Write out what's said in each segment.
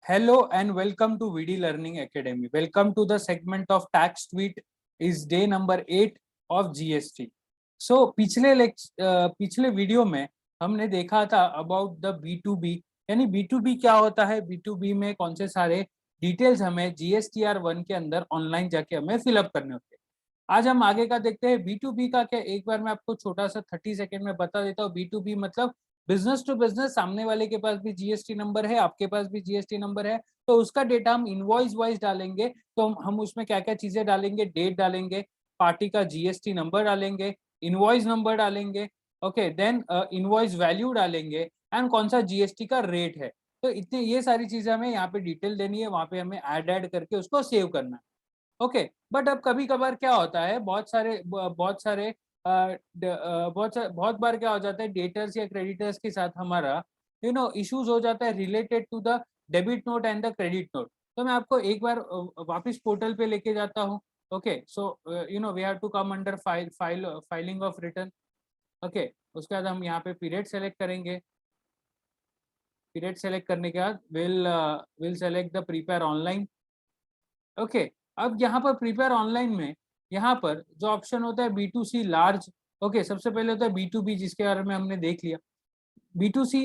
Hello and welcome to VD Learning Academy. Welcome to the segment of tax tweet is day number 8 of GST. So पिछले video में हमने देखा था about the B2B, यानी B2B क्या होता है, B2B में कौन से सारे डिटेल्स हमें GSTR1 के अंदर ऑनलाइन जाके हमें फिलअप करने होते हैं। आज हम आगे का देखते हैं B2B का क्या। एक बार मैं आपको छोटा सा 30 सेकेंड में बता देता हूँ। B2B मतलब बिजनेस टू बिजनेस, सामने वाले के पास भी जीएसटी नंबर है, आपके पास भी जीएसटी नंबर है, तो उसका डेटा हम इनवॉइस वाइज डालेंगे। तो हम उसमें क्या क्या चीजें डालेंगे, डेट डालेंगे, पार्टी का जीएसटी नंबर डालेंगे, इनवॉइस नंबर डालेंगे, ओके, देन इनवॉइस वैल्यू डालेंगे एंड कौन सा जीएसटी का रेट है। तो इतनी ये सारी चीजें हमें यहाँ पे डिटेल देनी है, वहां पे हमें ऐड करके उसको सेव करना है। ओके, बट अब कभी कभार क्या होता है, बहुत बार क्या हो जाता है, डेटर्स या क्रेडिटर्स के साथ हमारा इश्यूज हो जाता है related to the debit note and the credit note. तो मैं आपको एक बार वापस पोर्टल पे लेके जाता हूँ। Okay, so we have to come under filing of return. Okay, उसके बाद हम यहाँ पे पीरियड सेलेक्ट करेंगे। पीरियड सेलेक्ट करने के बाद will select the prepare online. Okay, अब यहाँ पर प्रिपेयर ऑनलाइन में यहाँ पर जो ऑप्शन होता है B2C लार्ज, ओके, सबसे पहले होता है B2B जिसके बारे में हमने देख लिया। B2C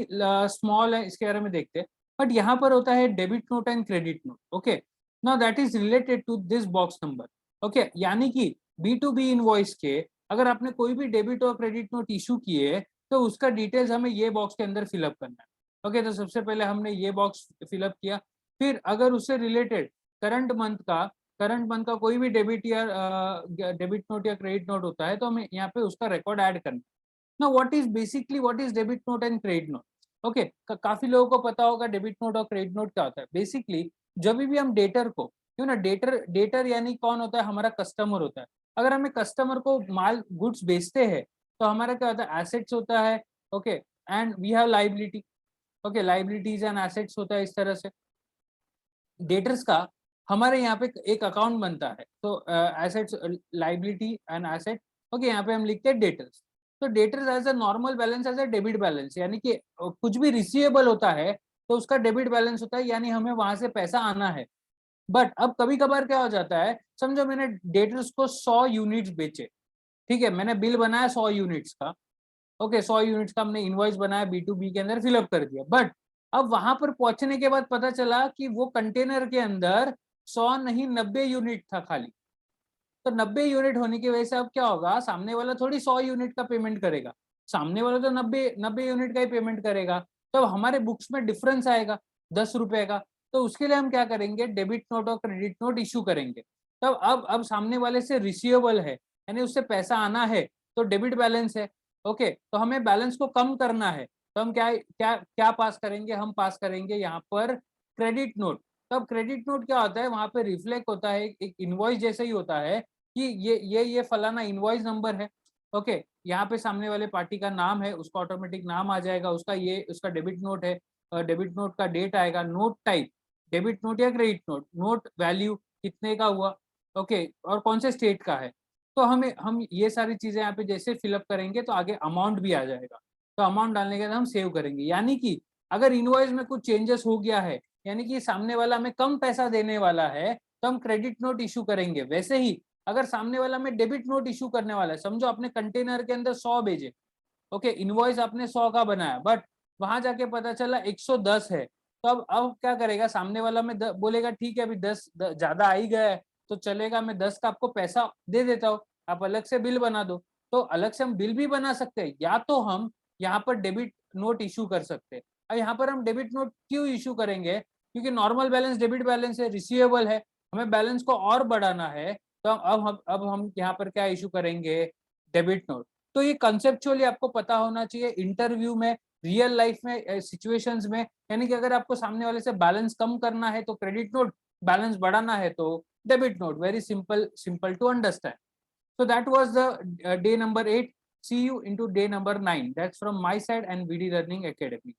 स्मॉल है, इसके बारे में देखते हैं। बट यहाँ पर होता है debit note and credit note. Okay, now that is related to this box number. Okay, यानी कि B2B इनवॉइस के अगर आपने कोई भी डेबिट और क्रेडिट नोट इशू किए तो उसका डिटेल्स हमें ये बॉक्स के अंदर फिलअप करना है। ओके, तो सबसे पहले हमने ये बॉक्स फिलअप किया। फिर अगर उससे रिलेटेड करंट मंथ का कोई भी डेबिट नोट या क्रेडिट नोट होता है तो हमें यहाँ पे उसका रिकॉर्ड ऐड करना। ना what is debit note and credit note. Okay, काफी लोगों को पता होगा डेबिट नोट और क्रेडिट नोट क्या होता है। बेसिकली जब भी हम डेटर को, क्यों ना, डेटर यानी कौन होता है, हमारा कस्टमर होता है। अगर हमें कस्टमर को माल गुड्स बेचते हैं तो हमारा क्या होता है, एसेट्स होता है। Okay, and we have liability. Okay, liabilities and assets होता है। इस तरह से डेटर्स का हमारे यहाँ पे एक अकाउंट बनता है, तो assets, liability and asset. Okay, यहाँ पे हम लिखते हैं डेटर्स। तो debtors as a normal balance, as a debit balance, यानी कि कुछ भी रिसीवेबल होता है तो उसका डेबिट बैलेंस होता है, यानी हमें वहां से पैसा आना है। बट अब कभी कभार क्या हो जाता है, समझो मैंने डेटर्स को 100 यूनिट्स बेचे। ठीक है, मैंने बिल बनाया 100 यूनिट्स का। ओके, 100 यूनिट्स का हमने इनवॉइस बनाया, B2B के अंदर फिलअप कर दिया। बट अब वहां पर पहुंचने के बाद पता चला कि वो कंटेनर के अंदर 100 नहीं 90 यूनिट था खाली। तो 90 यूनिट होने की वजह से अब क्या होगा, सामने वाला थोड़ी 100 यूनिट का पेमेंट करेगा, सामने वाला तो 90 यूनिट का ही पेमेंट करेगा। तो हमारे बुक्स में डिफरेंस आएगा 10 रुपए का। तो उसके लिए हम क्या करेंगे, डेबिट नोट और क्रेडिट नोट इशू करेंगे। तब अब सामने वाले से रिसीवेबल है, यानी उससे पैसा आना है, तो डेबिट बैलेंस है। ओके, तो हमें बैलेंस को कम करना है, तो हम क्या क्या क्या पास करेंगे, हम पास करेंगे यहाँ पर क्रेडिट नोट। तब क्रेडिट नोट क्या होता है, वहां पे रिफ्लेक्ट होता है, एक इनवॉइस जैसे ही होता है कि ये फलाना इनवॉइस नंबर है। ओके, यहाँ पे सामने वाले पार्टी का नाम है, उसका ऑटोमेटिक नाम आ जाएगा, उसका डेबिट नोट है, डेबिट नोट का डेट आएगा, नोट टाइप डेबिट नोट या क्रेडिट नोट, नोट वैल्यू कितने का हुआ, ओके, और कौन से स्टेट का है। तो हम ये सारी चीजें यहाँ पे जैसे फिलअप करेंगे तो आगे अमाउंट भी आ जाएगा। तो अमाउंट डालने के बाद हम सेव करेंगे, यानी कि अगर इनवॉइस में कुछ चेंजेस हो गया है, यानी कि सामने वाला हमें कम पैसा देने वाला है, तो हम क्रेडिट नोट इशू करेंगे। वैसे ही अगर सामने वाला में डेबिट नोट इशू करने वाला है, समझो आपने कंटेनर के अंदर 100 भेजे। ओके, इनवॉइस आपने 100 का बनाया, बट वहां जाके पता चला 110 है। तो अब क्या करेगा, सामने वाला में बोलेगा ठीक है, अभी 10 ज्यादा आ ही गया है तो चलेगा, मैं 10 का आपको पैसा दे देता हूँ, आप अलग से बिल बना दो। तो अलग से हम बिल भी बना सकते हैं, या तो हम यहाँ पर डेबिट नोट इशू कर सकते हैं। और यहाँ पर हम डेबिट नोट क्यों इशू करेंगे, क्योंकि नॉर्मल बैलेंस डेबिट बैलेंस है, रिसीवेबल है, हमें बैलेंस को और बढ़ाना है। तो अब हम यहाँ पर क्या इशू करेंगे, डेबिट नोट। तो ये कंसेप्चुअली आपको पता होना चाहिए इंटरव्यू में, रियल लाइफ में, सिचुएशंस में, यानी कि अगर आपको सामने वाले से बैलेंस कम करना है तो क्रेडिट नोट, बैलेंस बढ़ाना है तो debit note. Very simple to understand. So that was the day number 8. See you into day number 9. That's from my side and VD Learning Academy.